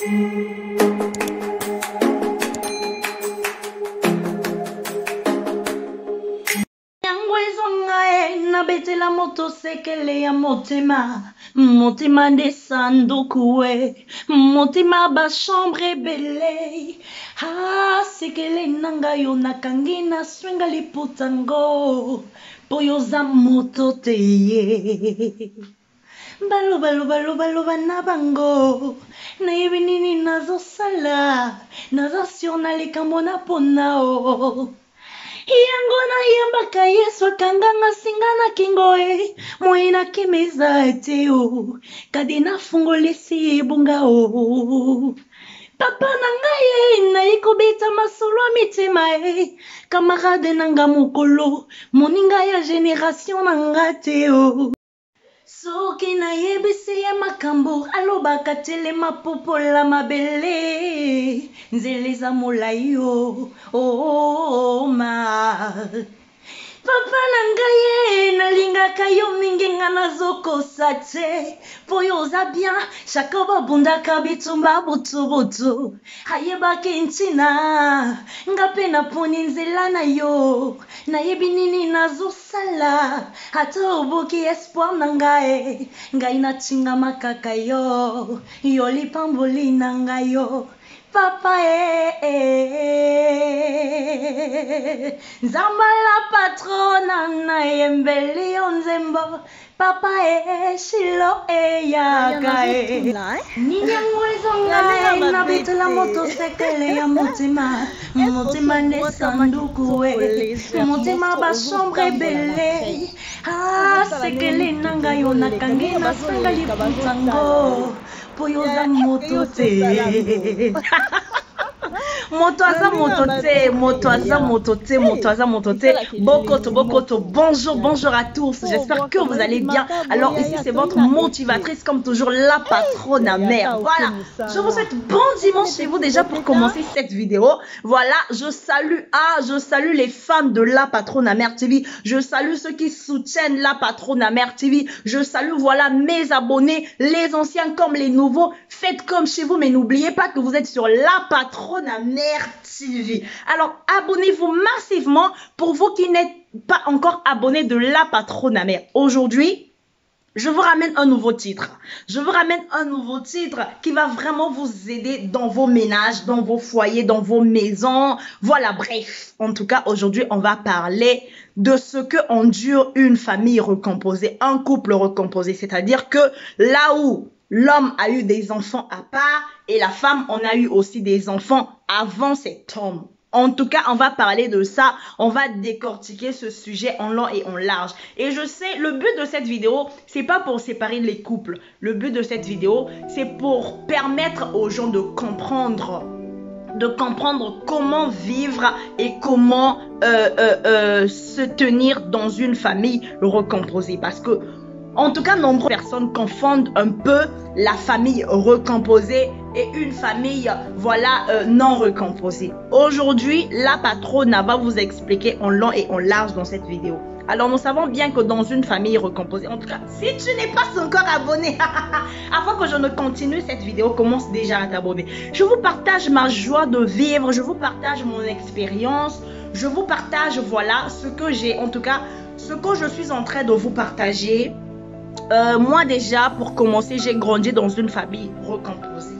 La moto sekele ya motema motema de sanduku motema ba chambre belle ha sekele nanga yo nakangi na swinga liputango poyoza moto te balo na bango na yebinini nazo sala nazo siona likambo na ponao yango na yambaka yesu akanganga singana kingoe moina kimeza eteo kadi nafungolisi ebunga o papa na ngai na ikobeta masolo mitima kamarade nanga mokolo moninga ya generation na ngateo soki na yebisi ya makambo alobaka telema popola mabele nzele za molai o ma papa na ngai nalingaka yo mingi nga nazokosa te po yo oza bien shaka babundaka bitumba butubutu ayebaki ntina nga mpe naponi nzela na yo nayebi nini nazosala ata obuki espoir na ngai natingama kaka yo lipamboli na ngai yo papa Zambala patrona na yembeli onzembo papa shilo yaga Ninyangwezonga na bitula moto sekele ya motima ne sanduku motima ba chambre belle sekele nanga yo nakangi na sanga liputango poyoza moto te moto aza moto te. Bokoto, bonjour à tous, j'espère que vous allez bien. Alors ici c'est votre motivatrice comme toujours, la patronne amère. Voilà, je vous souhaite bon dimanche chez vous déjà pour commencer cette vidéo. Voilà, je salue les fans de la patronne amère TV, je salue ceux qui soutiennent la patronne amère TV, je salue voilà mes abonnés, les anciens comme les nouveaux. Faites comme chez vous, mais n'oubliez pas que vous êtes sur la patronne amère TV. Alors, abonnez-vous massivement pour vous qui n'êtes pas encore abonnés de la patronne amère. Aujourd'hui, je vous ramène un nouveau titre. Je vous ramène un nouveau titre qui va vraiment vous aider dans vos ménages, dans vos foyers, dans vos maisons. Voilà, bref. En tout cas, aujourd'hui, on va parler de ce que endure une famille recomposée, un couple recomposé. C'est-à-dire que là où l'homme a eu des enfants à part et la femme en a eu aussi des enfants avant cet homme. En tout cas, on va parler de ça. On va décortiquer ce sujet en long et en large. Et je sais, le but de cette vidéo, c'est pas pour séparer les couples. Le but de cette vidéo, c'est pour permettre aux gens de comprendre comment vivre et comment se tenir dans une famille recomposée. Parce que en tout cas, nombreuses personnes confondent un peu la famille recomposée et une famille, voilà, non recomposée. Aujourd'hui, la patronne va vous expliquer en long et en large dans cette vidéo. Alors, nous savons bien que dans une famille recomposée, en tout cas, si tu n'es pas encore abonné, avant que je ne continue cette vidéo, commence déjà à t'abonner. Je vous partage ma joie de vivre, je vous partage mon expérience, je vous partage, voilà, ce que j'ai, en tout cas, ce que je suis en train de vous partager. Moi déjà, pour commencer, j'ai grandi dans une famille recomposée.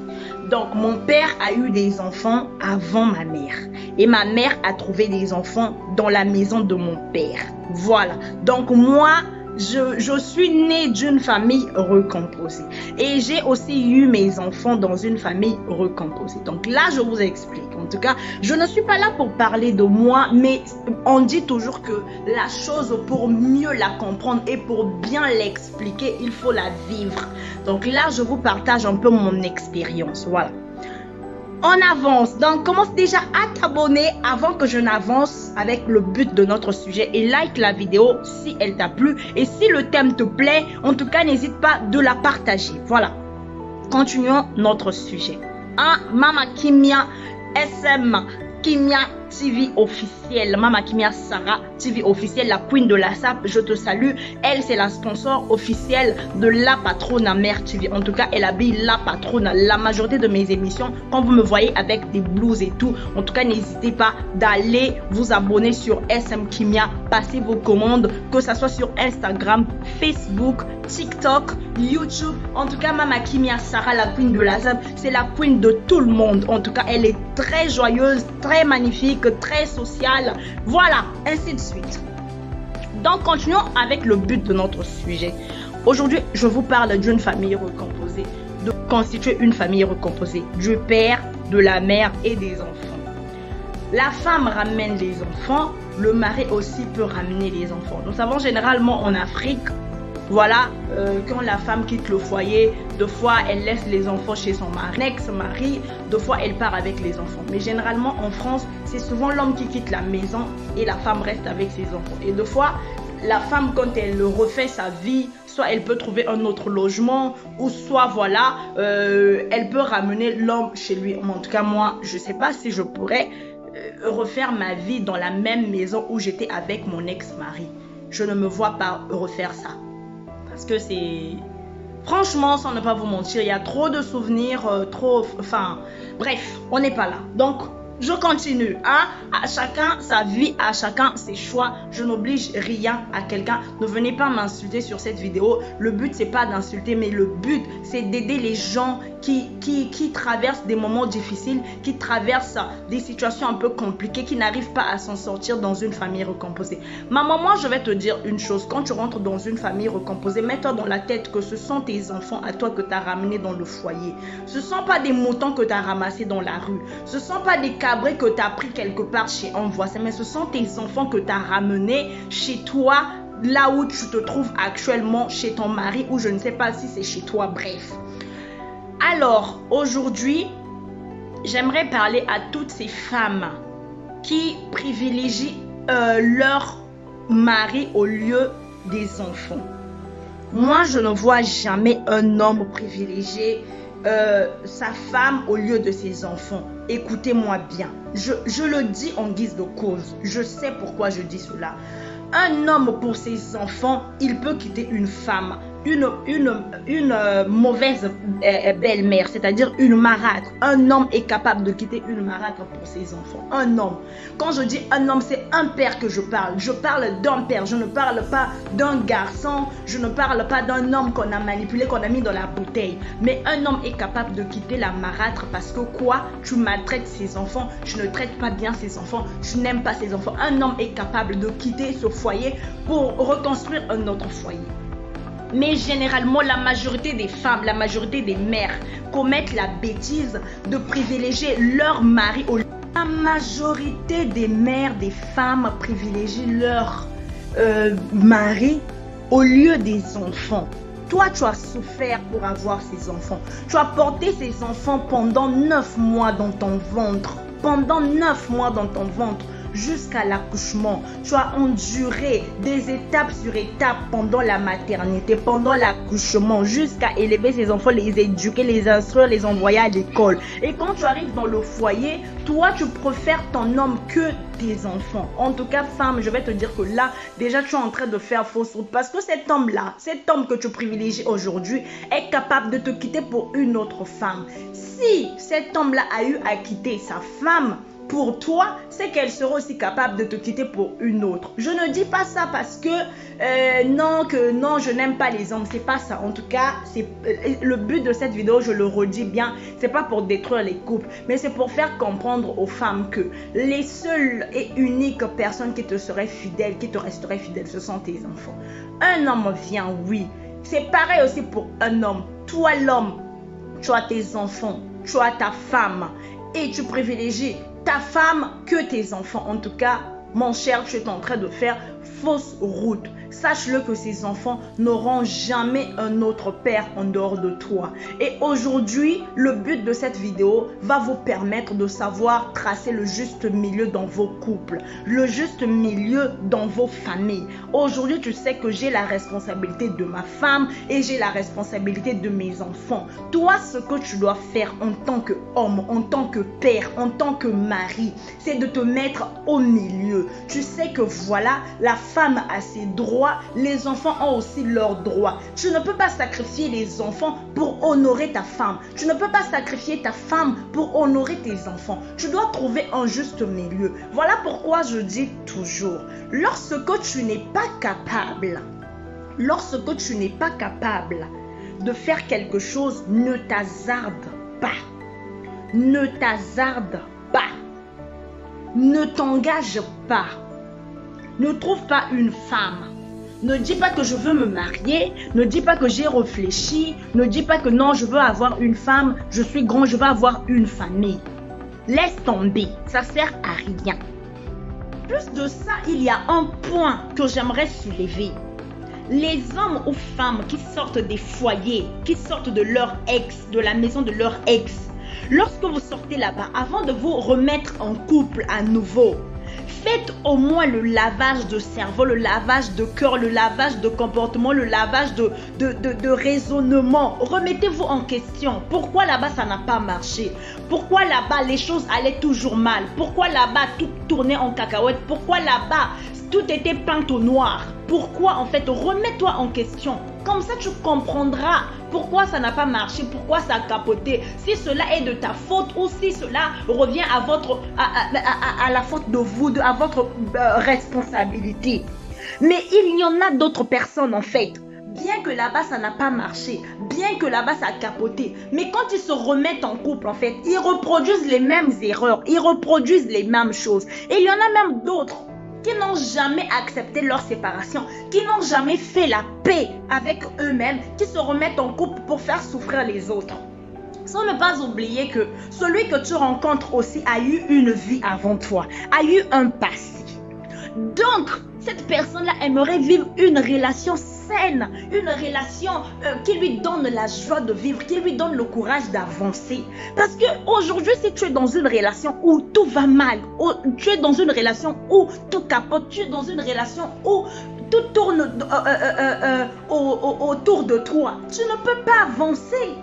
Donc, mon père a eu des enfants avant ma mère. Et ma mère a trouvé des enfants dans la maison de mon père. Voilà. Donc, moi, je suis née d'une famille recomposée. Et j'ai aussi eu mes enfants dans une famille recomposée. Donc là, je vous explique. En tout cas, je ne suis pas là pour parler de moi, mais on dit toujours que la chose, pour mieux la comprendre et pour bien l'expliquer, il faut la vivre. Donc là, je vous partage un peu mon expérience. Voilà. On avance, donc commence déjà à t'abonner avant que je n'avance avec le but de notre sujet et like la vidéo si elle t'a plu et si le thème te plaît, en tout cas n'hésite pas de la partager. Voilà, continuons notre sujet. Mama Kimia SM Kimia TV officielle, Mama Kimia Sarah TV officielle, la queen de la SAP, je te salue. Elle, c'est la sponsor officielle de La Patrona Mère TV. En tout cas, elle habille La Patrona. La majorité de mes émissions, quand vous me voyez avec des blouses et tout, en tout cas, n'hésitez pas d'aller vous abonner sur SM Kimia, passer vos commandes, que ça soit sur Instagram, Facebook, TikTok, YouTube. En tout cas, Mama Kimia Sarah, la queen de la SAP, c'est la queen de tout le monde. En tout cas, elle est très joyeuse, très magnifique, très sociale. Voilà, ainsi de suite. Donc, continuons avec le but de notre sujet. Aujourd'hui, je vous parle d'une famille recomposée, de constituer une famille recomposée, du père, de la mère et des enfants. La femme ramène les enfants, le mari aussi peut ramener les enfants. Nous savons généralement en Afrique, voilà, quand la femme quitte le foyer, deux fois elle laisse les enfants chez son mari, ex-mari, deux fois elle part avec les enfants. Mais généralement en France, c'est souvent l'homme qui quitte la maison et la femme reste avec ses enfants. Et deux fois, la femme, quand elle refait sa vie, soit elle peut trouver un autre logement, ou soit voilà, elle peut ramener l'homme chez lui. En tout cas, moi, je ne sais pas si je pourrais refaire ma vie dans la même maison où j'étais avec mon ex-mari. Je ne me vois pas refaire ça. Parce que c'est... Franchement, sans ne pas vous mentir, il y a trop de souvenirs, Enfin, bref, on n'est pas là. Donc, je continue. Hein? À chacun sa vie, à chacun ses choix. Je n'oblige rien à quelqu'un. Ne venez pas m'insulter sur cette vidéo. Le but, c'est pas d'insulter, mais le but, c'est d'aider les gens qui traversent des moments difficiles, qui traversent des situations un peu compliquées, qui n'arrivent pas à s'en sortir dans une famille recomposée. Ma maman, je vais te dire une chose. Quand tu rentres dans une famille recomposée, mets-toi dans la tête que ce sont tes enfants à toi que tu as ramenés dans le foyer. Ce ne sont pas des moutons que tu as ramassés dans la rue. Ce ne sont pas des cabrets que tu as pris quelque part chez un voisin, mais ce sont tes enfants que tu as ramenés chez toi, là où tu te trouves actuellement, chez ton mari, ou je ne sais pas si c'est chez toi, bref. Alors, aujourd'hui, j'aimerais parler à toutes ces femmes qui privilégient leur mari au lieu des enfants. Moi, je ne vois jamais un homme privilégier sa femme au lieu de ses enfants. Écoutez-moi bien. Je le dis en guise de cause. Je sais pourquoi je dis cela. Un homme pour ses enfants, il peut quitter une femme, une mauvaise belle-mère, c'est-à-dire une marâtre. Un homme est capable de quitter une marâtre pour ses enfants. Un homme. Quand je dis un homme, c'est un père que je parle. Je parle d'un père. Je ne parle pas d'un garçon. Je ne parle pas d'un homme qu'on a manipulé, qu'on a mis dans la bouteille. Mais un homme est capable de quitter la marâtre parce que quoi? Tu maltraites ses enfants. Je ne traite pas bien ses enfants. Je n'aime pas ses enfants. Un homme est capable de quitter ce foyer pour reconstruire un autre foyer. Mais généralement, la majorité des femmes, la majorité des mères commettent la bêtise de privilégier leur mari au lieu. La majorité des mères, des femmes privilégient leur mari au lieu des enfants. Toi, tu as souffert pour avoir ces enfants. Tu as porté ces enfants pendant 9 mois dans ton ventre. Pendant 9 mois dans ton ventre. Jusqu'à l'accouchement, tu as enduré des étapes sur étapes pendant la maternité, pendant l'accouchement, jusqu'à élever ces enfants, les éduquer, les instruire, les envoyer à l'école. Et quand tu arrives dans le foyer, toi, tu préfères ton homme que tes enfants. En tout cas, femme, je vais te dire que là, déjà, tu es en train de faire fausse route. Parce que cet homme-là, cet homme que tu privilégies aujourd'hui, est capable de te quitter pour une autre femme. Si cet homme-là a eu à quitter sa femme, pour toi, c'est qu'elle sera aussi capable de te quitter pour une autre. Je ne dis pas ça parce que non, je n'aime pas les hommes. C'est pas ça. En tout cas, c'est le but de cette vidéo, je le redis bien, c'est pas pour détruire les couples, mais c'est pour faire comprendre aux femmes que les seules et uniques personnes qui te seraient fidèles, qui te resteraient fidèles, ce sont tes enfants. Un homme vient, oui. C'est pareil aussi pour un homme. Toi, l'homme, tu as tes enfants, tu as ta femme et tu privilégies ta femme que tes enfants. En tout cas, mon cher, tu es en train de faire fausse route. sache-le que ces enfants n'auront jamais un autre père en dehors de toi. Et aujourd'hui, le but de cette vidéo va vous permettre de savoir tracer le juste milieu dans vos couples, le juste milieu dans vos familles. Aujourd'hui, tu sais que j'ai la responsabilité de ma femme et j'ai la responsabilité de mes enfants. Toi, ce que tu dois faire en tant qu'homme, en tant que père, en tant que mari, c'est de te mettre au milieu. Tu sais que voilà, la femme a ses droits, les enfants ont aussi leurs droits. Tu ne peux pas sacrifier les enfants pour honorer ta femme. Tu ne peux pas sacrifier ta femme pour honorer tes enfants. Tu dois trouver un juste milieu. Voilà pourquoi je dis toujours, lorsque tu n'es pas capable de faire quelque chose, ne t'hasarde pas. Ne t'hasarde pas. Ne t'engage pas. Ne trouve pas une femme. Ne dis pas que je veux me marier. Ne dis pas que j'ai réfléchi. Ne dis pas que non, je veux avoir une femme. Je suis grand, je veux avoir une famille. Laisse tomber. Ça sert à rien. Plus de ça, il y a un point que j'aimerais soulever. Les hommes ou femmes qui sortent des foyers, qui sortent de leur ex, de la maison de leur ex, lorsque vous sortez là-bas, avant de vous remettre en couple à nouveau, faites au moins le lavage de cerveau, le lavage de cœur, le lavage de comportement, le lavage de raisonnement. Remettez-vous en question. Pourquoi là-bas ça n'a pas marché? Pourquoi là-bas les choses allaient toujours mal? Pourquoi là-bas tout tournait en cacahuète? Pourquoi là-bas tout était peint au noir? Pourquoi en fait? Remets-toi en question. Comme ça tu comprendras pourquoi ça n'a pas marché, pourquoi ça a capoté. Si cela est de ta faute ou si cela revient à la faute de vous, à votre responsabilité. Mais il y en a d'autres personnes en fait. Bien que là-bas ça n'a pas marché, bien que là-bas ça a capoté, mais quand ils se remettent en couple en fait, ils reproduisent les mêmes erreurs, ils reproduisent les mêmes choses. Et il y en a même d'autres qui n'ont jamais accepté leur séparation, qui n'ont jamais fait la paix avec eux-mêmes, qui se remettent en couple pour faire souffrir les autres. Sans ne pas oublier que celui que tu rencontres aussi a eu une vie avant toi, a eu un passé. Donc, cette personne-là aimerait vivre une relation saine, une relation qui lui donne la joie de vivre, qui lui donne le courage d'avancer. Parce qu'aujourd'hui, si tu es dans une relation où tout va mal, tu es dans une relation où tout capote, tu es dans une relation où tout tourne autour de toi, tu ne peux pas avancer.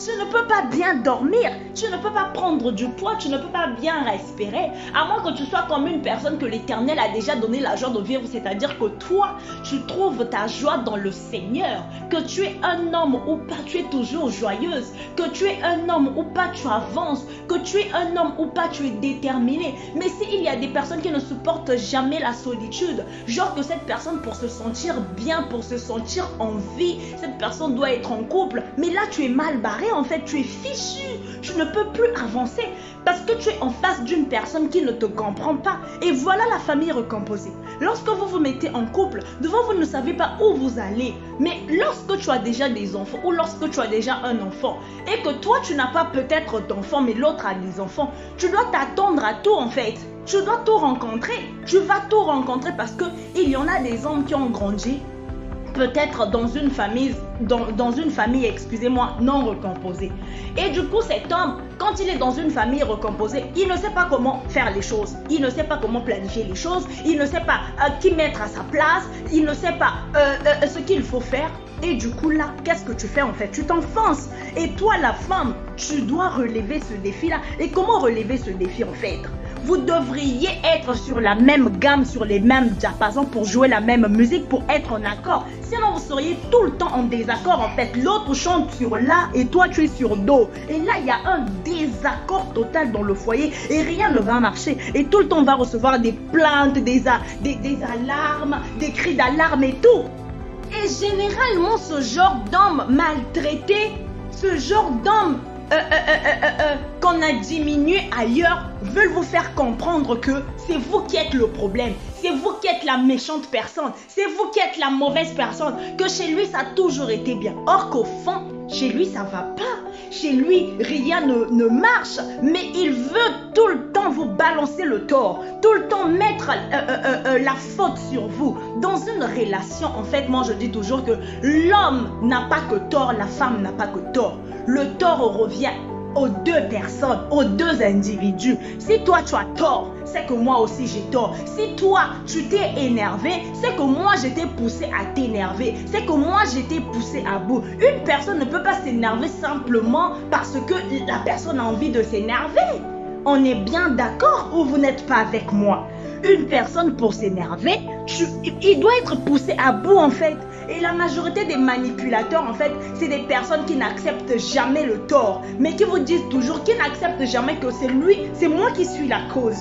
Tu ne peux pas bien dormir, tu ne peux pas prendre du poids, tu ne peux pas bien respirer, à moins que tu sois comme une personne que l'Éternel a déjà donné la joie de vivre, c'est-à-dire que toi, tu trouves ta joie dans le Seigneur, que tu es un homme ou pas, tu es toujours joyeuse, que tu es un homme ou pas, tu avances, que tu es un homme ou pas, tu es déterminé. Mais s'il y a des personnes qui ne supportent jamais la solitude, genre que cette personne, pour se sentir bien, pour se sentir en vie, cette personne doit être en couple, mais là tu es mal barré. En fait, tu es fichu, tu ne peux plus avancer parce que tu es en face d'une personne qui ne te comprend pas. Et voilà la famille recomposée. Lorsque vous vous mettez en couple, devant vous ne savez pas où vous allez. Mais lorsque tu as déjà des enfants ou lorsque tu as déjà un enfant et que toi tu n'as pas peut-être d'enfant mais l'autre a des enfants, tu dois t'attendre à tout en fait. Tu dois tout rencontrer. Tu vas tout rencontrer parce qu'il y en a des hommes qui ont grandi peut-être dans une famille, excusez-moi, non recomposée. Et du coup, cet homme, quand il est dans une famille recomposée, il ne sait pas comment faire les choses. Il ne sait pas comment planifier les choses. Il ne sait pas qui mettre à sa place. Il ne sait pas ce qu'il faut faire. Et du coup, là, qu'est-ce que tu fais en fait? Tu t'enfonces. Et toi, la femme, tu dois relever ce défi-là. Et comment relever ce défi en fait? Vous devriez être sur la même gamme, sur les mêmes diapasons pour jouer la même musique, pour être en accord. Sinon, vous seriez tout le temps en désaccord en fait. L'autre chante sur La et toi tu es sur Do. Et là, il y a un désaccord total dans le foyer et rien ne va marcher. Et tout le temps, on va recevoir des plaintes, des alarmes, des cris d'alarme et tout. Et généralement, ce genre d'homme maltraité, ce genre d'homme qu'on a diminué ailleurs, veulent vous faire comprendre que c'est vous qui êtes le problème, c'est vous qui êtes la méchante personne, c'est vous qui êtes la mauvaise personne, que chez lui ça a toujours été bien. Or qu'au fond, chez lui ça va pas. chez lui, rien ne marche. Mais il veut tout le temps vous balancer le tort, tout le temps mettre la faute sur vous. Dans une relation, en fait, moi je dis toujours que l'homme n'a pas que tort, la femme n'a pas que tort. Le tort revient aux deux personnes, aux deux individus. Si toi tu as tort, c'est que moi aussi j'ai tort. Si toi tu t'es énervé, c'est que moi j'étais poussé à t'énerver. C'est que moi j'étais poussé à bout. Une personne ne peut pas s'énerver simplement parce que la personne a envie de s'énerver. On est bien d'accord ou vous n'êtes pas avec moi? Une personne pour s'énerver, il doit être poussé à bout en fait. Et la majorité des manipulateurs, en fait, c'est des personnes qui n'acceptent jamais le tort, mais qui vous disent toujours, qui n'acceptent jamais que c'est moi qui suis la cause.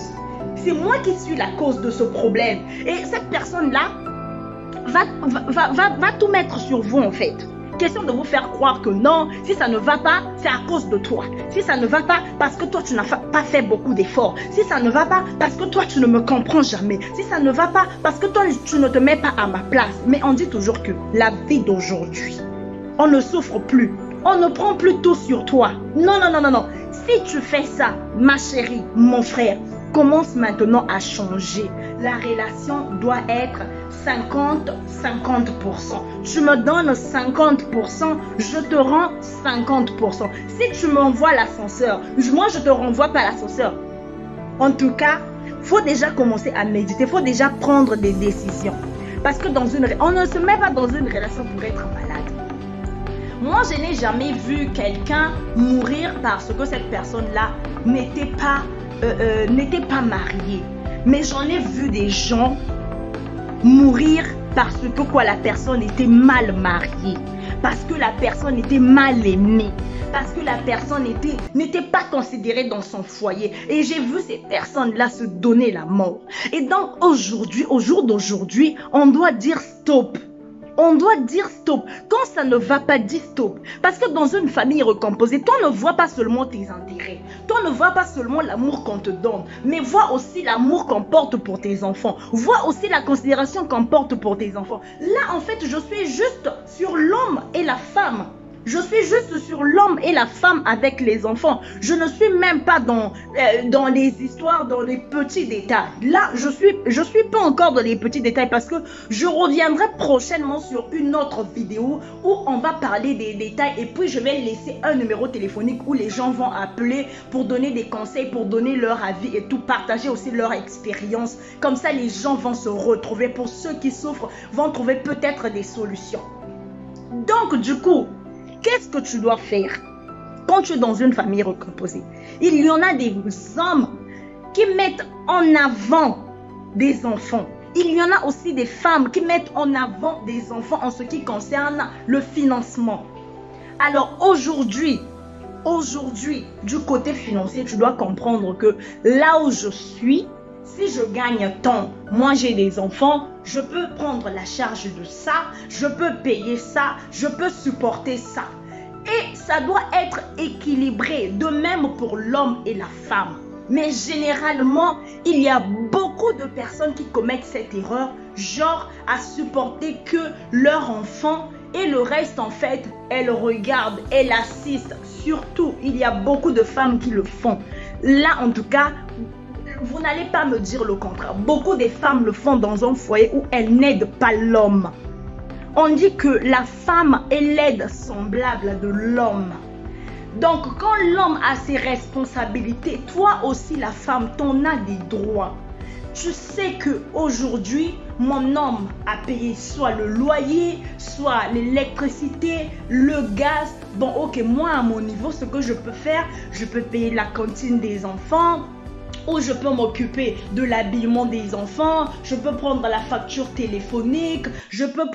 C'est moi qui suis la cause de ce problème. Et cette personne-là va tout mettre sur vous, en fait. Question de vous faire croire que non, si ça ne va pas, c'est à cause de toi. Si ça ne va pas, parce que toi, tu n'as pas fait beaucoup d'efforts. Si ça ne va pas, parce que toi, tu ne me comprends jamais. Si ça ne va pas, parce que toi, tu ne te mets pas à ma place. Mais on dit toujours que la vie d'aujourd'hui, on ne souffre plus. On ne prend plus tout sur toi. Non, non, non, non, non. Si tu fais ça, ma chérie, mon frère, commence maintenant à changer. La relation doit être 50-50%. Tu me donnes 50%, je te rends 50%. Si tu m'envoies l'ascenseur, moi je te renvoie pas l'ascenseur. En tout cas, il faut déjà commencer à méditer, il faut déjà prendre des décisions. Parce que on ne se met pas dans une relation pour être malade. Moi, je n'ai jamais vu quelqu'un mourir parce que cette personne-là n'était pas mariée. Mais j'en ai vu des gens mourir parce que la personne était mal mariée, parce que la personne était mal aimée, parce que la personne n'était pas considérée dans son foyer. Et j'ai vu ces personnes-là se donner la mort. Et donc aujourd'hui, au jour d'aujourd'hui, on doit dire stop. On doit dire stop. Quand ça ne va pas, dis stop. Parce que dans une famille recomposée, toi ne vois pas seulement tes intérêts. Toi ne vois pas seulement l'amour qu'on te donne. Mais vois aussi l'amour qu'on porte pour tes enfants. Vois aussi la considération qu'on porte pour tes enfants. Là, en fait, je suis juste sur l'homme et la femme. Je suis juste sur l'homme et la femme avec les enfants. Je ne suis même pas dans les histoires, dans les petits détails. Là, je suis pas encore dans les petits détails parce que je reviendrai prochainement sur une autre vidéo où on va parler des détails et puis je vais laisser un numéro téléphonique où les gens vont appeler pour donner des conseils, pour donner leur avis et tout, partager aussi leur expérience. Comme ça, les gens vont se retrouver. Pour ceux qui souffrent, vont trouver peut-être des solutions. Donc, du coup, qu'est-ce que tu dois faire quand tu es dans une famille recomposée? Il y en a des hommes qui mettent en avant des enfants. Il y en a aussi des femmes qui mettent en avant des enfants en ce qui concerne le financement. Alors aujourd'hui, du côté financier, tu dois comprendre que là où je suis, si je gagne tant, moi j'ai des enfants, je peux prendre la charge de ça, je peux payer ça, je peux supporter ça. Et ça doit être équilibré, de même pour l'homme et la femme. Mais généralement, il y a beaucoup de personnes qui commettent cette erreur, genre à supporter que leur enfant et le reste en fait, elles regardent, elles assistent. Surtout, il y a beaucoup de femmes qui le font. Là en tout cas, vous n'allez pas me dire le contraire. Beaucoup de femmes le font dans un foyer où elles n'aident pas l'homme. On dit que la femme est l'aide semblable de l'homme. Donc, quand l'homme a ses responsabilités, toi aussi, la femme, t'en as des droits. Tu sais qu'aujourd'hui, mon homme a payé soit le loyer, soit l'électricité, le gaz. Bon, ok, moi, à mon niveau, ce que je peux faire, je peux payer la cantine des enfants, ou je peux m'occuper de l'habillement des enfants, je peux prendre la facture téléphonique, je peux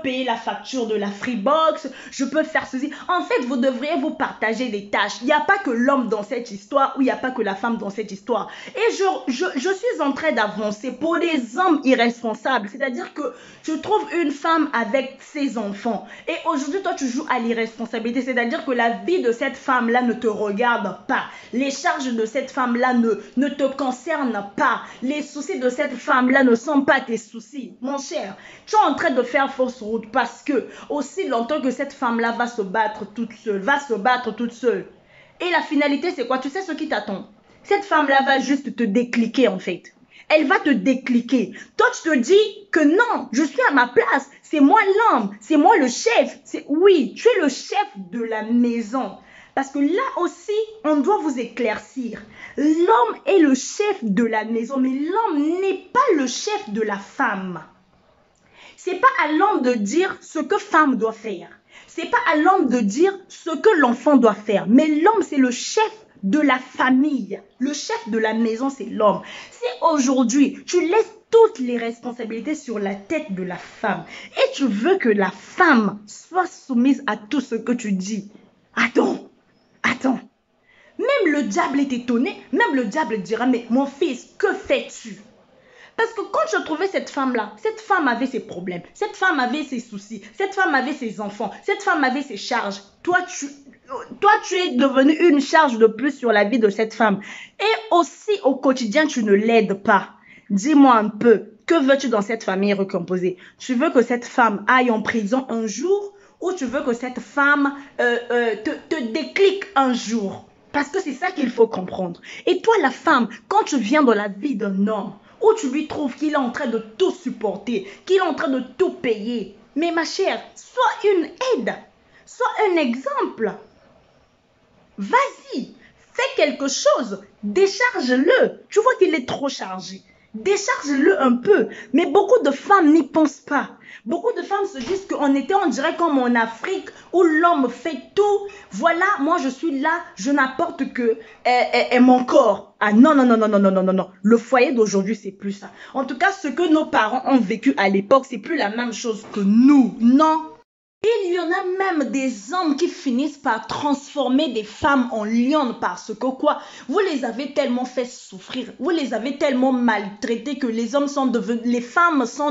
payer la facture de la Freebox, je peux faire ceci. En fait, vous devriez vous partager des tâches. Il n'y a pas que l'homme dans cette histoire ou il n'y a pas que la femme dans cette histoire. Et je suis en train d'avancer pour les hommes irresponsables. C'est-à-dire que tu trouves une femme avec ses enfants et aujourd'hui, toi, tu joues à l'irresponsabilité. C'est-à-dire que la vie de cette femme-là ne te regarde pas. Les charges de cette femme femme-là ne te concerne pas. Les soucis de cette femme-là ne sont pas tes soucis. Mon cher, tu es en train de faire fausse route parce que aussi longtemps que cette femme-là va se battre toute seule, Et la finalité, c'est quoi? Tu sais ce qui t'attend? Cette femme-là va juste te décliquer en fait. Elle va te décliquer. Toi, tu te dis que non, je suis à ma place. C'est moi l'homme, c'est moi le chef. Oui, tu es le chef de la maison. Parce que là aussi, on doit vous éclaircir. L'homme est le chef de la maison, mais l'homme n'est pas le chef de la femme. C'est pas à l'homme de dire ce que femme doit faire. C'est pas à l'homme de dire ce que l'enfant doit faire. Mais l'homme, c'est le chef de la famille. Le chef de la maison, c'est l'homme. Si aujourd'hui, tu laisses toutes les responsabilités sur la tête de la femme et tu veux que la femme soit soumise à tout ce que tu dis, attends. Même le diable est étonné. Même le diable dira, mais mon fils, que fais-tu? Parce que quand je trouvais cette femme-là, cette femme avait ses problèmes, cette femme avait ses soucis, cette femme avait ses enfants, cette femme avait ses charges. Toi, tu es devenu une charge de plus sur la vie de cette femme. Et aussi, au quotidien, tu ne l'aides pas. Dis-moi un peu, que veux-tu dans cette famille recomposée? Tu veux que cette femme aille en prison un jour ou tu veux que cette femme te déclique un jour? Parce que c'est ça qu'il faut comprendre. Et toi, la femme, quand tu viens dans la vie d'un homme, où tu lui trouves qu'il est en train de tout supporter, qu'il est en train de tout payer, mais ma chère, sois une aide, sois un exemple. Vas-y, fais quelque chose, décharge-le. Tu vois qu'il est trop chargé. Décharge-le un peu. Mais beaucoup de femmes n'y pensent pas. Beaucoup de femmes se disent on dirait comme en Afrique où l'homme fait tout. Voilà, moi je suis là, je n'apporte que mon corps. Ah non. Le foyer d'aujourd'hui, c'est plus ça. En tout cas, ce que nos parents ont vécu à l'époque, c'est plus la même chose que nous. Non. Il y en a même des hommes qui finissent par transformer des femmes en lionnes parce que quoi? Vous les avez tellement fait souffrir, vous les avez tellement maltraitées que les femmes sont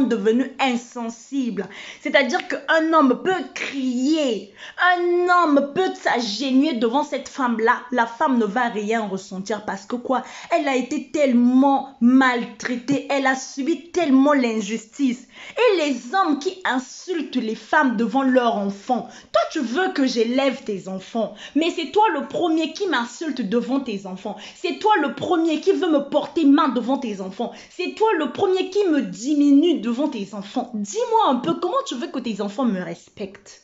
devenues insensibles. C'est-à-dire qu'un homme peut crier, un homme peut s'agenouiller devant cette femme-là. La femme ne va rien ressentir parce que quoi? Elle a été tellement maltraitée, elle a subi tellement l'injustice. Et les hommes qui insultent les femmes devant leurs enfants. Toi, tu veux que j'élève tes enfants, mais c'est toi le premier qui m'insulte devant tes enfants. C'est toi le premier qui veut me porter main devant tes enfants. C'est toi le premier qui me diminue devant tes enfants. Dis-moi un peu, comment tu veux que tes enfants me respectent?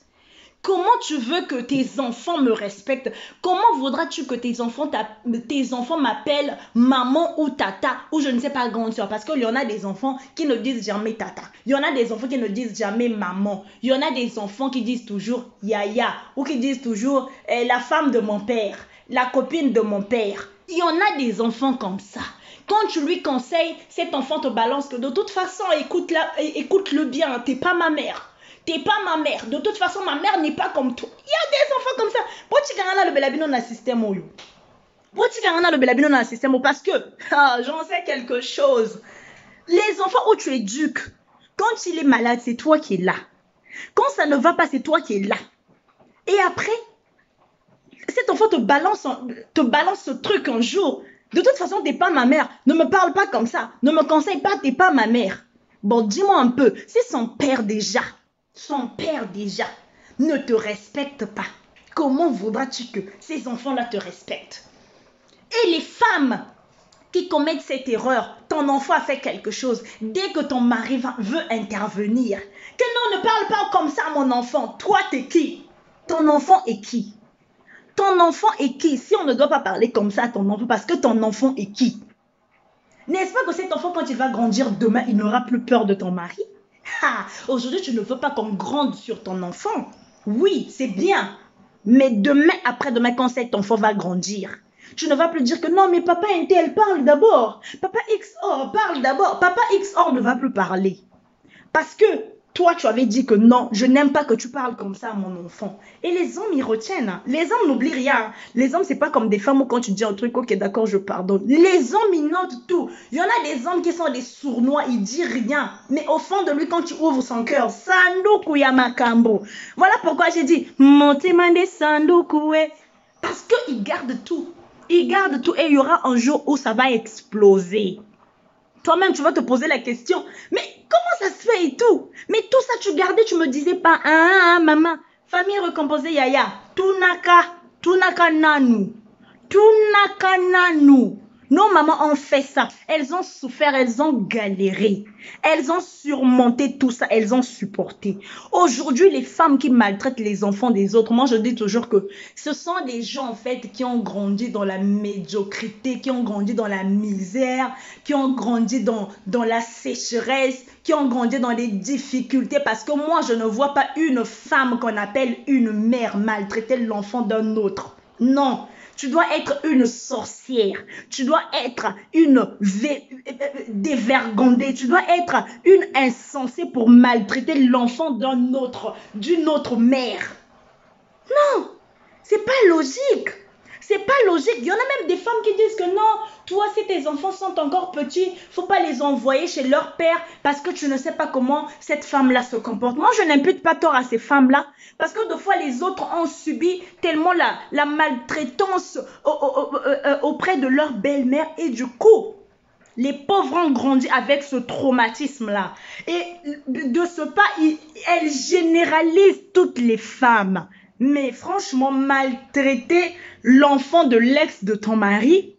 Comment tu veux que tes enfants me respectent? Comment voudras-tu que tes enfants m'appellent maman ou tata ou je ne sais pas grande soeur? Parce qu'il y en a des enfants qui ne disent jamais tata. Il y en a des enfants qui ne disent jamais maman. Il y en a des enfants qui disent toujours yaya ou qui disent toujours la femme de mon père, la copine de mon père. Il y en a des enfants comme ça. Quand tu lui conseilles, cet enfant te balance que de toute façon, écoute-le bien, t'es pas ma mère. T'es pas ma mère. De toute façon, ma mère n'est pas comme toi. Il y a des enfants comme ça. Parce que, j'en sais quelque chose. Les enfants où tu éduques, quand il est malade, c'est toi qui es là. Quand ça ne va pas, c'est toi qui es là. Et après, cet enfant te balance ce truc un jour. De toute façon, t'es pas ma mère. Ne me parle pas comme ça. Ne me conseille pas, t'es pas ma mère. Bon, dis-moi un peu, si son père déjà ne te respecte pas, comment voudras-tu que ces enfants-là te respectent? Et les femmes qui commettent cette erreur, ton enfant a fait quelque chose, dès que ton mari veut intervenir, que non, ne parle pas comme ça à mon enfant, toi t'es qui? Ton enfant est qui? Ton enfant est qui? Si on ne doit pas parler comme ça à ton enfant, parce que ton enfant est qui? N'est-ce pas que cet enfant, quand il va grandir demain, il n'aura plus peur de ton mari? Aujourd'hui, tu ne veux pas qu'on grande sur ton enfant. Oui, c'est bien. Mais demain, après-demain, quand cet enfant va grandir, tu ne vas plus dire que non, mais papa Intel parle d'abord. Papa XOR parle d'abord. Papa XOR ne va plus parler. Parce que toi, tu avais dit que non, je n'aime pas que tu parles comme ça à mon enfant. Et les hommes, ils retiennent. Les hommes n'oublient rien. Les hommes, c'est pas comme des femmes où quand tu dis un truc, ok, d'accord, je pardonne. Les hommes, ils notent tout. Il y en a des hommes qui sont des sournois, ils disent rien. Mais au fond de lui, quand tu ouvres son cœur, Sandoku Yamakambo. Voilà pourquoi j'ai dit, Montemande Sandoku. Parce qu'ils gardent tout. ils gardent tout et il y aura un jour où ça va exploser. Toi-même, tu vas te poser la question, mais comment ça se fait et tout? Mais tout ça, tu gardais, tu me disais pas, maman, famille recomposée, yaya, tunaka nanu. Nos mamans ont fait ça. Elles ont souffert, elles ont galéré. Elles ont surmonté tout ça, elles ont supporté. Aujourd'hui, les femmes qui maltraitent les enfants des autres, moi je dis toujours que ce sont des gens en fait qui ont grandi dans la médiocrité, qui ont grandi dans la misère, qui ont grandi dans la sécheresse, qui ont grandi dans les difficultés. Parce que moi, je ne vois pas une femme qu'on appelle une mère maltraiter l'enfant d'un autre. Non. Tu dois être une sorcière, tu dois être une dévergondée, tu dois être une insensée pour maltraiter l'enfant d'une autre mère. Non, c'est pas logique. C'est pas logique. Il y en a même des femmes qui disent que non, toi, si tes enfants sont encore petits, faut pas les envoyer chez leur père parce que tu ne sais pas comment cette femme-là se comporte. Moi, je n'impute pas tort à ces femmes-là parce que des fois, les autres ont subi tellement la maltraitance auprès de leur belle-mère et du coup, les pauvres ont grandi avec ce traumatisme-là. Et de ce pas, elles généralisent toutes les femmes. Mais franchement, maltraiter l'enfant de l'ex de ton mari,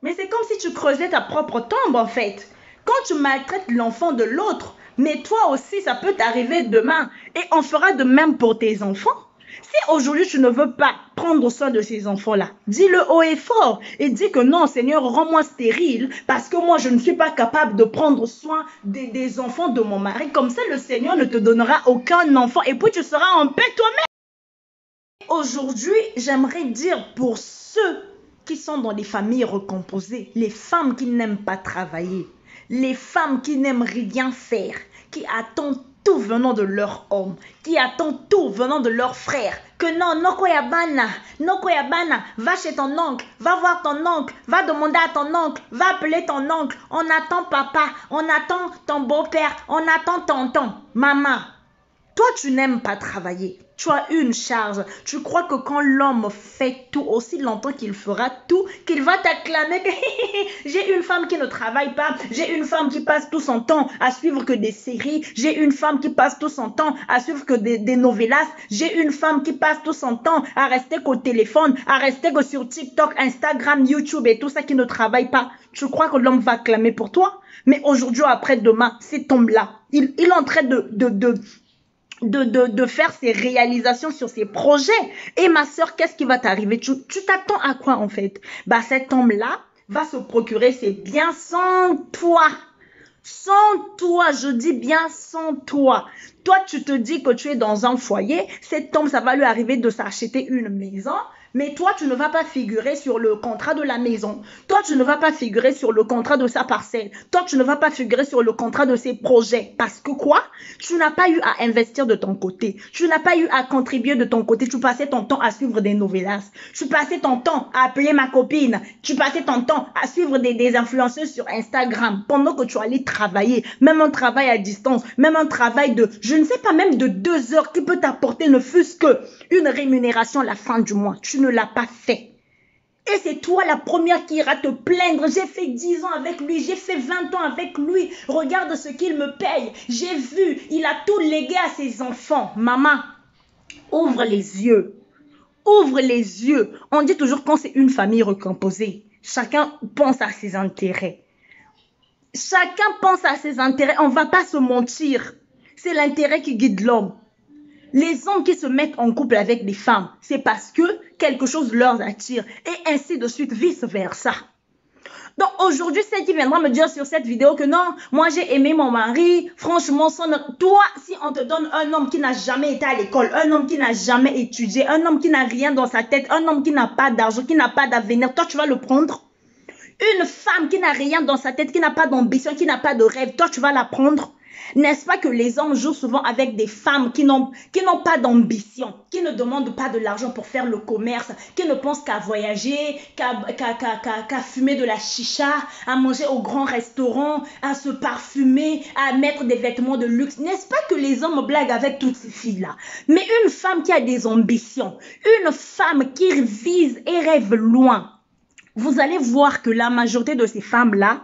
mais c'est comme si tu creusais ta propre tombe en fait. Quand tu maltraites l'enfant de l'autre, mais toi aussi ça peut t'arriver demain et on fera de même pour tes enfants. Si aujourd'hui tu ne veux pas prendre soin de ces enfants-là, dis-le haut et fort et dis que non Seigneur, rends-moi stérile parce que moi je ne suis pas capable de prendre soin des enfants de mon mari. Comme ça le Seigneur ne te donnera aucun enfant et puis tu seras en paix toi-même. Aujourd'hui, j'aimerais dire pour ceux qui sont dans les familles recomposées, les femmes qui n'aiment pas travailler, les femmes qui n'aiment rien faire, qui attendent tout venant de leur homme, qui attendent tout venant de leur frère, que non, Nokoyabana, va chez ton oncle, va voir ton oncle, va demander à ton oncle, va appeler ton oncle, on attend papa, on attend ton beau-père, on attend tonton, maman. Toi, tu n'aimes pas travailler. Tu as une charge. Tu crois que quand l'homme fait tout, aussi longtemps qu'il fera tout, qu'il va t'acclamer que j'ai une femme qui ne travaille pas, j'ai une femme qui passe tout son temps à suivre que des séries, j'ai une femme qui passe tout son temps à suivre que des novelas, j'ai une femme qui passe tout son temps à rester qu'au téléphone, à rester que sur TikTok, Instagram, YouTube et tout ça qui ne travaille pas. Tu crois que l'homme va clamer pour toi? Mais aujourd'hui, après-demain, cet homme-là, il est en train de faire ses réalisations sur ses projets. Et ma soeur, qu'est-ce qui va t'arriver? Tu t'attends à quoi en fait? Bah cet homme-là va se procurer ses biens sans toi. Sans toi, je dis bien sans toi. Toi, tu te dis que tu es dans un foyer. Cet homme, ça va lui arriver de s'acheter une maison. Mais toi, tu ne vas pas figurer sur le contrat de la maison. Toi, tu ne vas pas figurer sur le contrat de sa parcelle. Toi, tu ne vas pas figurer sur le contrat de ses projets. Parce que quoi? Tu n'as pas eu à investir de ton côté. Tu n'as pas eu à contribuer de ton côté. Tu passais ton temps à suivre des novelas. Tu passais ton temps à appeler ma copine. Tu passais ton temps à suivre des influenceuses sur Instagram pendant que tu allais travailler. Même un travail à distance. Même un travail de, je ne sais pas, même de 2 heures qui peut t'apporter ne fût-ce que une rémunération à la fin du mois. Tu ne l'as pas fait. Et c'est toi la première qui ira te plaindre. J'ai fait 10 ans avec lui, j'ai fait 20 ans avec lui. Regarde ce qu'il me paye. J'ai vu, il a tout légué à ses enfants. Maman, ouvre les yeux. Ouvre les yeux. On dit toujours quand c'est une famille recomposée, chacun pense à ses intérêts. Chacun pense à ses intérêts. On ne va pas se mentir. C'est l'intérêt qui guide l'homme. Les hommes qui se mettent en couple avec des femmes, c'est parce que quelque chose leur attire. Et ainsi de suite, vice-versa. Donc aujourd'hui, celle qui viendra me dire sur cette vidéo que non, moi j'ai aimé mon mari, franchement, toi, si on te donne un homme qui n'a jamais été à l'école, un homme qui n'a jamais étudié, un homme qui n'a rien dans sa tête, un homme qui n'a pas d'argent, qui n'a pas d'avenir, toi tu vas le prendre? Une femme qui n'a rien dans sa tête, qui n'a pas d'ambition, qui n'a pas de rêve, toi tu vas la prendre? N'est-ce pas que les hommes jouent souvent avec des femmes qui n'ont pas d'ambition, qui ne demandent pas de l'argent pour faire le commerce, qui ne pensent qu'à voyager, qu'à fumer de la chicha, à manger au grand restaurant, à se parfumer, à mettre des vêtements de luxe. N'est-ce pas que les hommes blaguent avec toutes ces filles-là? Mais une femme qui a des ambitions, une femme qui vise et rêve loin, vous allez voir que la majorité de ces femmes-là,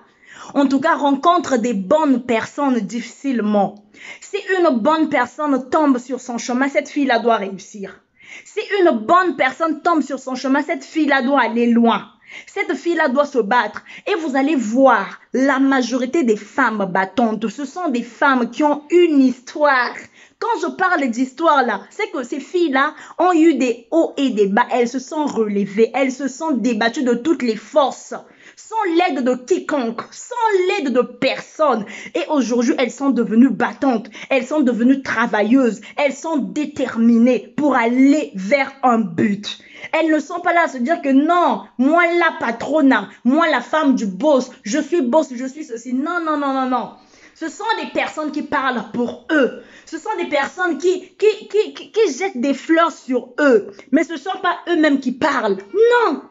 en tout cas, rencontrent des bonnes personnes difficilement. Si une bonne personne tombe sur son chemin, cette fille-là doit réussir. Si une bonne personne tombe sur son chemin, cette fille-là doit aller loin. Cette fille-là doit se battre. Et vous allez voir, la majorité des femmes battantes, ce sont des femmes qui ont une histoire. Quand je parle d'histoire là, c'est que ces filles-là ont eu des hauts et des bas. Elles se sont relevées, elles se sont débattues de toutes les forces, sans l'aide de quiconque, sans l'aide de personne. Et aujourd'hui, elles sont devenues battantes, elles sont devenues travailleuses, elles sont déterminées pour aller vers un but. Elles ne sont pas là à se dire que non, moi la patronne, moi la femme du boss, je suis ceci. Non, non, non, non, non. Ce sont des personnes qui parlent pour eux. Ce sont des personnes qui jettent des fleurs sur eux. Mais ce ne sont pas eux-mêmes qui parlent. Non.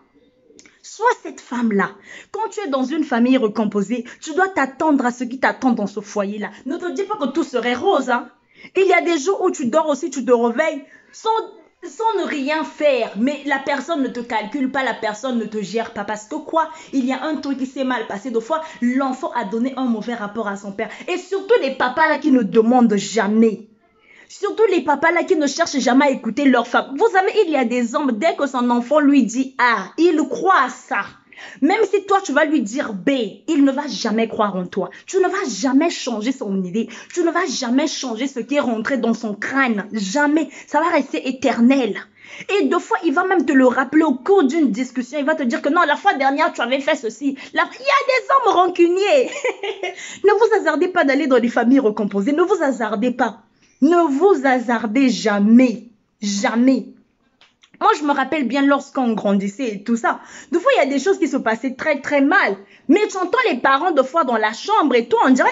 Sois cette femme-là. Quand tu es dans une famille recomposée, tu dois t'attendre à ce qui t'attend dans ce foyer-là. Ne te dis pas que tout serait rose. Hein. Il y a des jours où tu dors aussi, tu te réveilles sans ne rien faire, mais la personne ne te calcule pas, la personne ne te gère pas. Parce que quoi? Il y a un truc qui s'est mal passé. Deux fois, l'enfant a donné un mauvais rapport à son père. Et surtout les papas là qui ne demandent jamais. Surtout les papas là qui ne cherchent jamais à écouter leur femme. Vous savez, il y a des hommes, dès que son enfant lui dit A, il croit à ça. Même si toi, tu vas lui dire B, il ne va jamais croire en toi. Tu ne vas jamais changer son idée. Tu ne vas jamais changer ce qui est rentré dans son crâne. Jamais. Ça va rester éternel. Et deux fois, il va même te le rappeler au cours d'une discussion. Il va te dire que non, la fois dernière, tu avais fait ceci. Il y a des hommes rancuniers. Ne vous hasardez pas d'aller dans des familles recomposées. Ne vous hasardez pas. Ne vous hasardez jamais. Jamais. Moi, je me rappelle bien lorsqu'on grandissait et tout ça. Des fois, il y a des choses qui se passaient très, très mal. Mais tu entends les parents, des fois, dans la chambre et tout, on dirait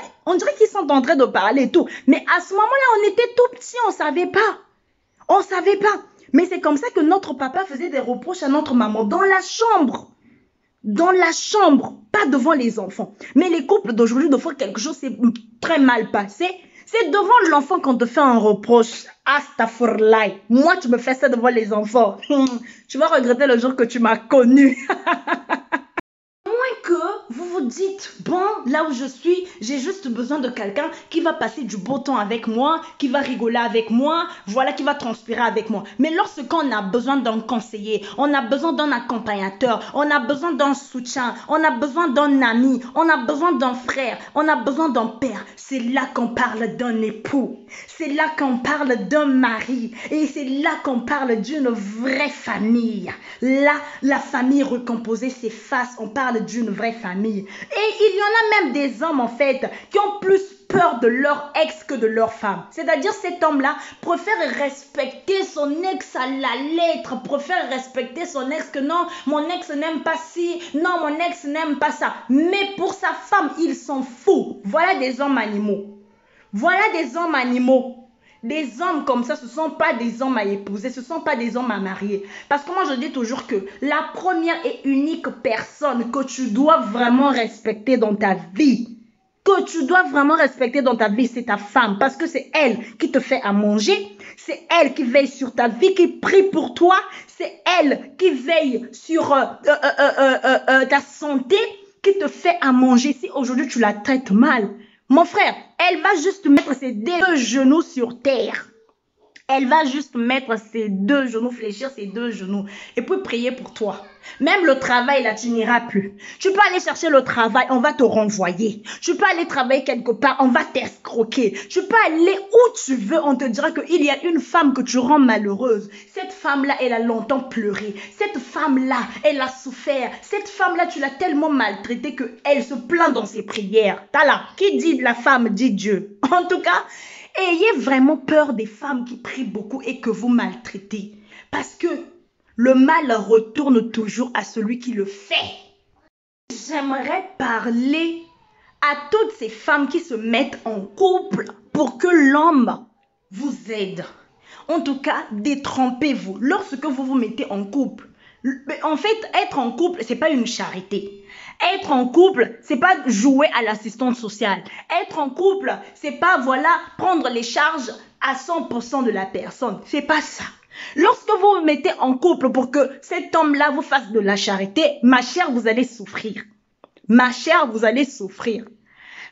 qu'ils sont en train de parler et tout. Mais à ce moment-là, on était tout petits, on ne savait pas. On ne savait pas. Mais c'est comme ça que notre papa faisait des reproches à notre maman dans la chambre. Dans la chambre, pas devant les enfants. Mais les couples d'aujourd'hui, des fois, quelque chose s'est très mal passé. C'est devant l'enfant qu'on te fait un reproche. Astaghfirullah. Moi, tu me fais ça devant les enfants. Tu vas regretter le jour que tu m'as connu. Que vous vous dites, bon, là où je suis, j'ai juste besoin de quelqu'un qui va passer du beau temps avec moi, qui va rigoler avec moi, voilà, qui va transpirer avec moi. Mais lorsqu'on a besoin d'un conseiller, on a besoin d'un accompagnateur, on a besoin d'un soutien, on a besoin d'un ami, on a besoin d'un frère, on a besoin d'un père, c'est là qu'on parle d'un époux, c'est là qu'on parle d'un mari, et c'est là qu'on parle d'une vraie famille. Là, la famille recomposée s'efface, on parle d'une vraie famille. Et il y en a même des hommes en fait qui ont plus peur de leur ex que de leur femme. C'est-à-dire cet homme-là préfère respecter son ex à la lettre, préfère respecter son ex que non, mon ex n'aime pas ci, non, mon ex n'aime pas ça. Mais pour sa femme, il s'en fout. Voilà des hommes animaux. Voilà des hommes animaux. Des hommes comme ça, ce ne sont pas des hommes à épouser, ce ne sont pas des hommes à marier. Parce que moi, je dis toujours que la première et unique personne que tu dois vraiment respecter dans ta vie, c'est ta femme. Parce que c'est elle qui te fait à manger, c'est elle qui veille sur ta vie, qui prie pour toi, c'est elle qui veille sur ta santé, qui te fait à manger. Si aujourd'hui tu la traites mal, mon frère, elle va juste mettre ses deux genoux sur terre. Elle va juste mettre ses deux genoux, fléchir ses deux genoux et puis prier pour toi. Même le travail, là, tu n'iras plus. Tu peux aller chercher le travail, on va te renvoyer. Tu peux aller travailler quelque part, on va t'escroquer. Tu peux aller où tu veux, on te dira qu'il y a une femme que tu rends malheureuse. Cette femme-là, elle a longtemps pleuré. Cette femme-là, elle a souffert. Cette femme-là, tu l'as tellement maltraitée qu'elle se plaint dans ses prières. T'as là, qui dit la femme, dit Dieu. En tout cas, ayez vraiment peur des femmes qui prient beaucoup et que vous maltraitez. Parce que le mal retourne toujours à celui qui le fait. J'aimerais parler à toutes ces femmes qui se mettent en couple pour que l'homme vous aide. En tout cas, détrompez-vous. Lorsque vous vous mettez en couple, en fait, être en couple, ce n'est pas une charité. Être en couple, c'est pas jouer à l'assistante sociale. Être en couple, c'est pas, voilà, prendre les charges à 100% de la personne. C'est pas ça. Lorsque vous vous mettez en couple pour que cet homme-là vous fasse de la charité, ma chère, vous allez souffrir. Ma chère, vous allez souffrir.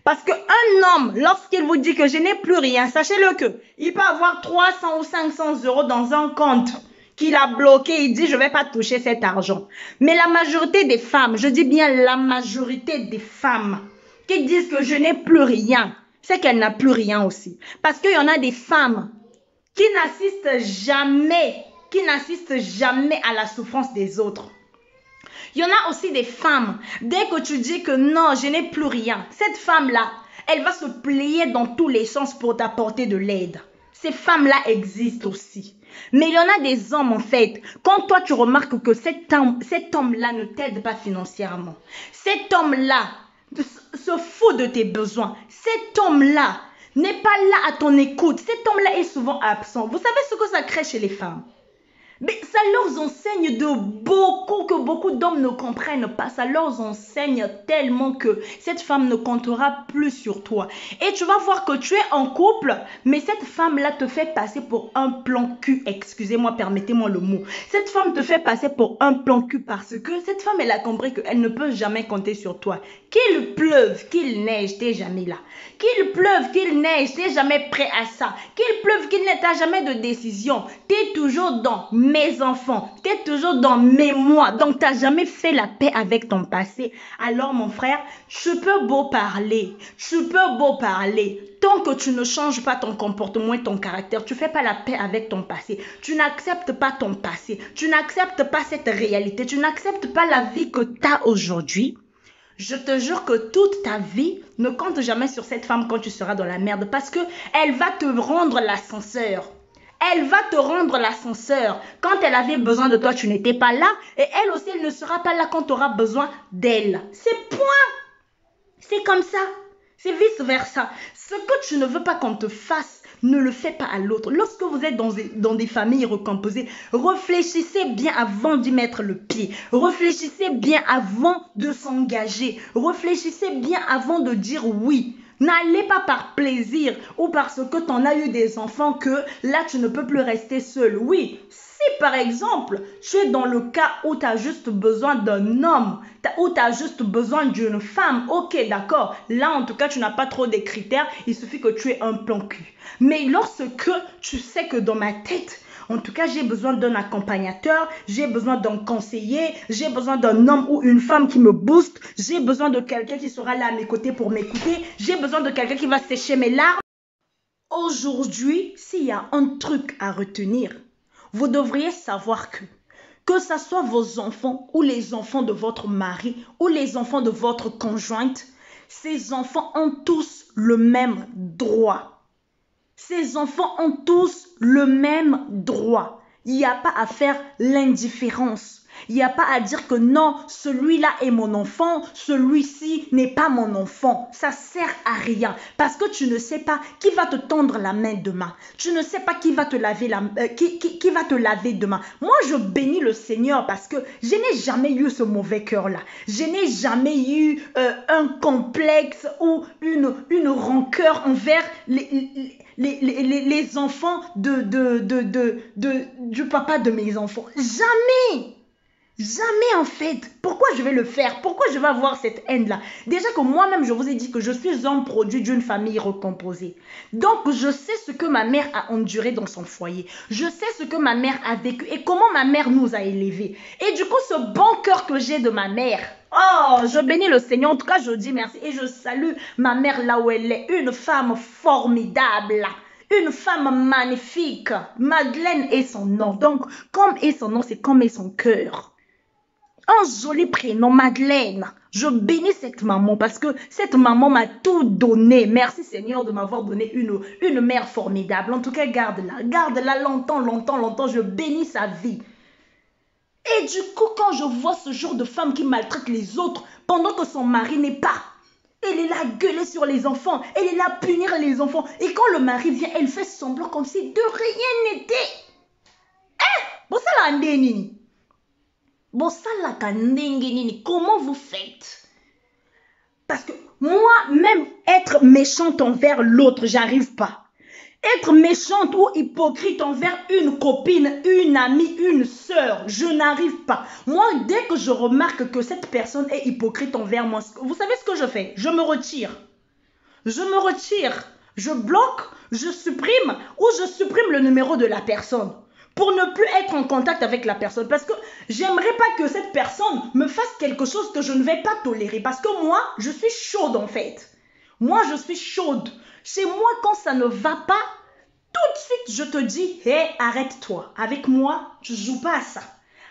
Parce qu'un homme, lorsqu'il vous dit que je n'ai plus rien, sachez-le que il peut avoir 300 ou 500 euros dans un compte qu'il a bloqué. Il dit, je ne vais pas toucher cet argent. Mais la majorité des femmes, je dis bien la majorité des femmes qui disent que je n'ai plus rien, c'est qu'elle n'a plus rien aussi. Parce qu'il y en a des femmes qui n'assistent jamais à la souffrance des autres. Il y en a aussi des femmes, dès que tu dis que non, je n'ai plus rien, cette femme-là, elle va se plier dans tous les sens pour t'apporter de l'aide. Ces femmes-là existent aussi. Mais il y en a des hommes, en fait, quand toi tu remarques que cet homme-là ne t'aide pas financièrement, cet homme-là se fout de tes besoins, cet homme-là n'est pas là à ton écoute, cet homme-là est souvent absent. Vous savez ce que ça crée chez les femmes? Mais ça leur enseigne de beaucoup que beaucoup d'hommes ne comprennent pas. Ça leur enseigne tellement que cette femme ne comptera plus sur toi. Et tu vas voir que tu es en couple, mais cette femme-là te fait passer pour un plan cul. Excusez-moi, permettez-moi le mot. Cette femme te fait passer pour un plan cul parce que cette femme, elle a compris qu'elle ne peut jamais compter sur toi. Qu'il pleuve, qu'il neige, t'es jamais là. Qu'il pleuve, qu'il neige, t'es jamais prêt à ça. Qu'il pleuve, qu'il neige, t'as jamais de décision. T'es toujours dans mes enfants, tu es toujours dans mes mois, donc tu n'as jamais fait la paix avec ton passé. Alors mon frère, tu peux beau parler, tant que tu ne changes pas ton comportement et ton caractère, tu ne fais pas la paix avec ton passé, tu n'acceptes pas ton passé, tu n'acceptes pas cette réalité, tu n'acceptes pas la vie que tu as aujourd'hui. Je te jure que toute ta vie, ne compte jamais sur cette femme quand tu seras dans la merde parce qu'elle va te rendre l'ascenseur. Elle va te rendre l'ascenseur. Quand elle avait besoin de toi, tu n'étais pas là. Et elle aussi, elle ne sera pas là quand tu auras besoin d'elle. C'est point. C'est comme ça. C'est vice-versa. Ce que tu ne veux pas qu'on te fasse, ne le fais pas à l'autre. Lorsque vous êtes dans des familles recomposées, réfléchissez bien avant d'y mettre le pied. Réfléchissez bien avant de s'engager. Réfléchissez bien avant de dire oui. N'allez pas par plaisir ou parce que tu en as eu des enfants que là, tu ne peux plus rester seul. Oui, si par exemple, tu es dans le cas où tu as juste besoin d'un homme, où tu as juste besoin d'une femme, ok, d'accord. Là, en tout cas, tu n'as pas trop de critères. Il suffit que tu aies un plan cul. Mais lorsque tu sais que dans ma tête, en tout cas, j'ai besoin d'un accompagnateur, j'ai besoin d'un conseiller, j'ai besoin d'un homme ou une femme qui me booste, j'ai besoin de quelqu'un qui sera là à mes côtés pour m'écouter, j'ai besoin de quelqu'un qui va sécher mes larmes. Aujourd'hui, s'il y a un truc à retenir, vous devriez savoir que ce soit vos enfants ou les enfants de votre mari ou les enfants de votre conjointe, ces enfants ont tous le même droit. Ces enfants ont tous le même droit. Il n'y a pas à faire l'indifférence. Il n'y a pas à dire que non, celui-là est mon enfant, celui-ci n'est pas mon enfant. Ça sert à rien parce que tu ne sais pas qui va te tendre la main demain. Tu ne sais pas qui va te laver qui va te laver demain. Moi, je bénis le Seigneur parce que je n'ai jamais eu ce mauvais cœur-là. Je n'ai jamais eu un complexe ou une rancœur envers les enfants du papa de mes enfants. Jamais. Jamais en fait. Pourquoi je vais le faire? Pourquoi je vais avoir cette haine-là? Déjà que moi-même, je vous ai dit que je suis un produit d'une famille recomposée. Donc, je sais ce que ma mère a enduré dans son foyer. Je sais ce que ma mère a vécu et comment ma mère nous a élevés. Et du coup, ce bon cœur que j'ai de ma mère, oh, je bénis le Seigneur. En tout cas, je dis merci et je salue ma mère là où elle est. Une femme formidable. Une femme magnifique. Madeleine est son nom. Donc, comme est son nom, c'est comme est son cœur. Un joli prénom, Madeleine. Je bénis cette maman parce que cette maman m'a tout donné. Merci Seigneur de m'avoir donné une mère formidable. En tout cas, garde-la. Garde-la longtemps, longtemps, longtemps. Je bénis sa vie. Et du coup, quand je vois ce genre de femme qui maltraite les autres pendant que son mari n'est pas, elle est là à gueuler sur les enfants. Elle est là à punir les enfants. Et quand le mari vient, elle fait semblant comme si de rien n'était. Bon, ça l'a nini. Bon, ça l'a nini. Comment vous faites? Parce que moi, même être méchante envers l'autre, j'arrive pas. Être méchante ou hypocrite envers une copine, une amie, une sœur, je n'arrive pas. Moi, dès que je remarque que cette personne est hypocrite envers moi, vous savez ce que je fais? Je me retire. Je me retire. Je bloque, je supprime ou je supprime le numéro de la personne pour ne plus être en contact avec la personne. Parce que j'aimerais pas que cette personne me fasse quelque chose que je ne vais pas tolérer. Parce que moi, je suis chaude en fait. Moi, je suis chaude. Chez moi, quand ça ne va pas, tout de suite, je te dis, hé, arrête-toi. Avec moi, tu ne joues pas à ça.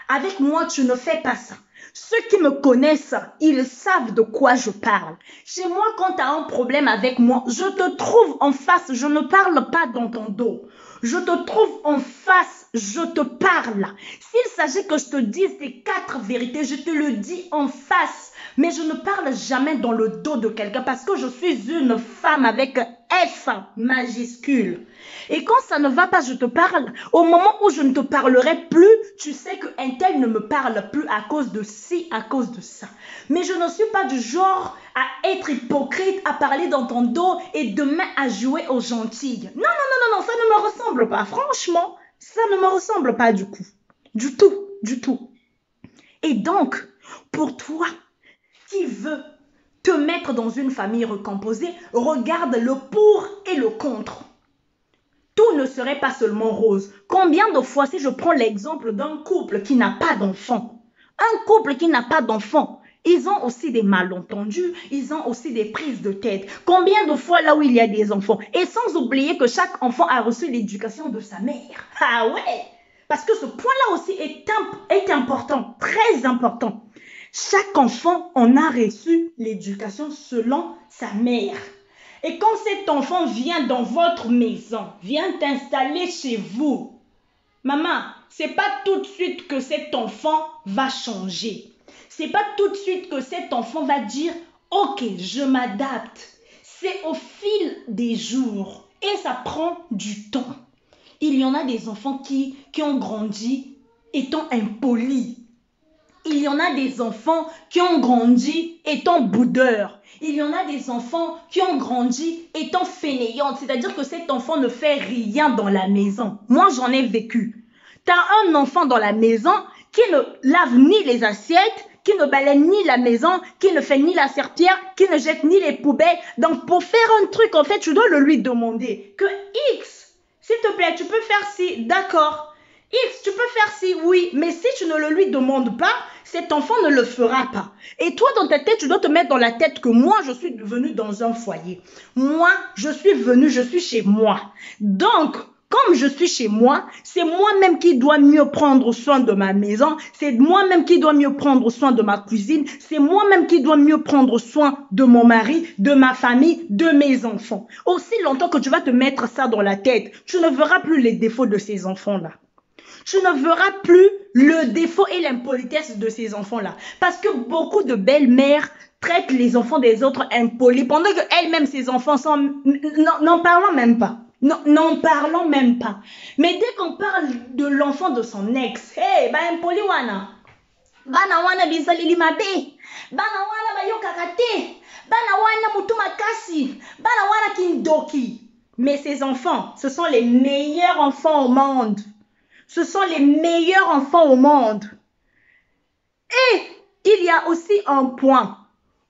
Avec moi, tu ne fais pas ça. Ceux qui me connaissent, ils savent de quoi je parle. Chez moi, quand tu as un problème avec moi, je te trouve en face. Je ne parle pas dans ton dos. Je te trouve en face. Je te parle. S'il s'agit que je te dise tes 4 vérités, je te le dis en face. Mais je ne parle jamais dans le dos de quelqu'un parce que je suis une femme avec F majuscule. Et quand ça ne va pas, je te parle. Au moment où je ne te parlerai plus, tu sais qu'un tel ne me parle plus à cause de ci, à cause de ça. Mais je ne suis pas du genre à être hypocrite, à parler dans ton dos et demain à jouer aux gentilles. Non, non, non, non, non, ça ne me ressemble pas. Franchement, ça ne me ressemble pas du coup. Du tout, du tout. Et donc, pour toi qui veut te mettre dans une famille recomposée, regarde le pour et le contre. Tout ne serait pas seulement rose. Combien de fois, si je prends l'exemple d'un couple qui n'a pas d'enfant, un couple qui n'a pas d'enfant, ils ont aussi des malentendus, ils ont aussi des prises de tête. Combien de fois là où il y a des enfants? Et sans oublier que chaque enfant a reçu l'éducation de sa mère. Ah ouais! Parce que ce point-là aussi est important, très important. Chaque enfant en a reçu l'éducation selon sa mère. Et quand cet enfant vient dans votre maison, vient t'installer chez vous, maman, c'est pas tout de suite que cet enfant va changer. C'est pas tout de suite que cet enfant va dire, ok, je m'adapte. C'est au fil des jours et ça prend du temps. Il y en a des enfants qui ont grandi étant impolis. Il y en a des enfants qui ont grandi étant boudeurs. Il y en a des enfants qui ont grandi étant fainéantes. C'est-à-dire que cet enfant ne fait rien dans la maison. Moi, j'en ai vécu. Tu as un enfant dans la maison qui ne lave ni les assiettes, qui ne balaye ni la maison, qui ne fait ni la serpillière, qui ne jette ni les poubelles. Donc, pour faire un truc, en fait, tu dois le lui demander. Que X, s'il te plaît, tu peux faire ci, d'accord. X, tu peux faire ci, oui. Mais si tu ne le lui demandes pas, cet enfant ne le fera pas. Et toi, dans ta tête, tu dois te mettre dans la tête que moi, je suis venue dans un foyer. Moi, je suis venue, je suis chez moi. Donc, comme je suis chez moi, c'est moi-même qui dois mieux prendre soin de ma maison. C'est moi-même qui dois mieux prendre soin de ma cuisine. C'est moi-même qui dois mieux prendre soin de mon mari, de ma famille, de mes enfants. Aussi longtemps que tu vas te mettre ça dans la tête, tu ne verras plus les défauts de ces enfants-là. Tu ne verras plus le défaut et l'impolitesse de ces enfants-là. Parce que beaucoup de belles-mères traitent les enfants des autres impolis pendant qu'elles-mêmes, ces enfants sont... N'en parlons même pas. N'en parlons même pas. Mais dès qu'on parle de l'enfant de son ex, hey, ba impoli wana. Bana wana bizalili mabe. Bana wana ba yokakate. Bana wana mutu makasi. Bana wana kindoki. Mais ces enfants, ce sont les meilleurs enfants au monde. Ce sont les meilleurs enfants au monde. Et il y a aussi un point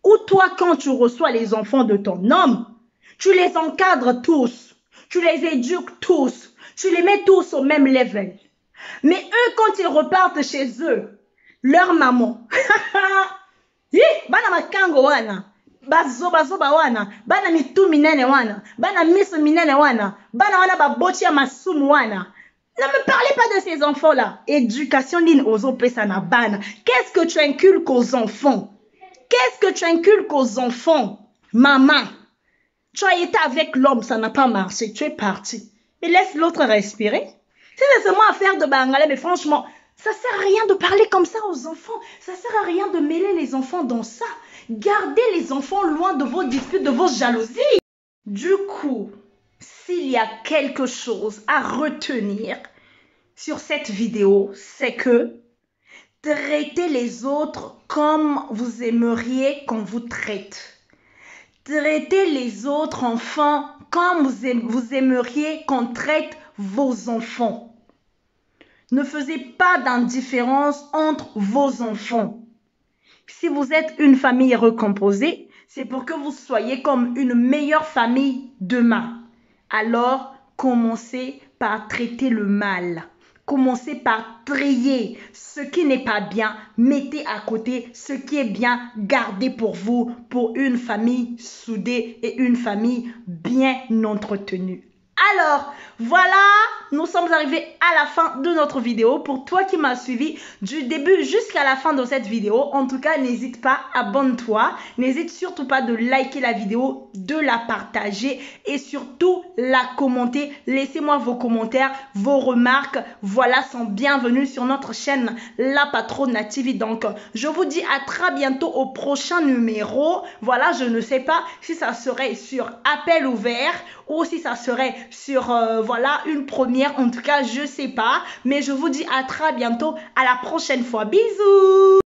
où toi, quand tu reçois les enfants de ton homme, tu les encadres tous, tu les éduques tous, tu les mets tous au même level. Mais eux, quand ils repartent chez eux, leur maman, bana makango wana, bazoba wana, bana mitu minene wana, bana miso minene wana, bana wana baboti ya masumu wana. Ne me parlez pas de ces enfants-là. Éducation ligne aux opésanabana. Qu'est-ce que tu inculques aux enfants? Qu'est-ce que tu inculques aux enfants? Maman, tu as été avec l'homme, ça n'a pas marché, tu es parti. Mais laisse l'autre respirer. Si c'est seulement affaire de Bangalais, mais franchement, ça sert à rien de parler comme ça aux enfants. Ça sert à rien de mêler les enfants dans ça. Gardez les enfants loin de vos disputes, de vos jalousies. Du coup, s'il y a quelque chose à retenir sur cette vidéo, c'est que traitez les autres comme vous aimeriez qu'on vous traite. Traitez les autres enfants comme vous aimeriez qu'on traite vos enfants. Ne faisez pas d'indifférence entre vos enfants. Si vous êtes une famille recomposée, c'est pour que vous soyez comme une meilleure famille demain. Alors, commencez par traiter le mal. Commencez par trier ce qui n'est pas bien. Mettez à côté ce qui est bien. Gardez pour vous, pour une famille soudée et une famille bien entretenue. Alors, voilà, nous sommes arrivés à la fin de notre vidéo. Pour toi qui m'as suivi du début jusqu'à la fin de cette vidéo, en tout cas, n'hésite pas, abonne-toi. N'hésite surtout pas de liker la vidéo, de la partager et surtout la commenter. Laissez-moi vos commentaires, vos remarques. Voilà, sont bienvenus sur notre chaîne La Patrona TV. Donc, je vous dis à très bientôt au prochain numéro. Voilà, je ne sais pas si ça serait sur appel ouvert ou si ça serait sur voilà une première. En tout cas, je sais pas, mais je vous dis à très bientôt, à la prochaine fois. Bisous.